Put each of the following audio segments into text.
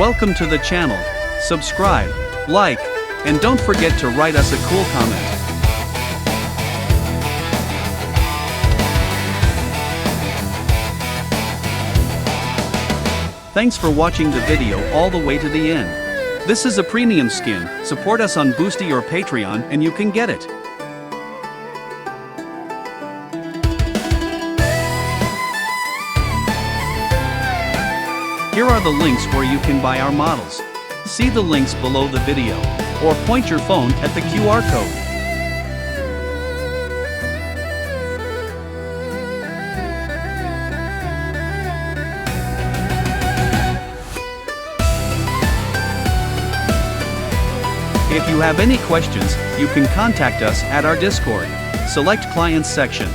Welcome to the channel. Subscribe, like, and don't forget to write us a cool comment. Thanks for watching the video all the way to the end. This is a premium skin. Support us on Boosty or Patreon and you can get it. Here are the links where you can buy our models. See the links below the video, or point your phone at the QR code. If you have any questions, you can contact us at our Discord. Select Clients section.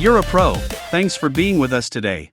You're a pro. Thanks for being with us today.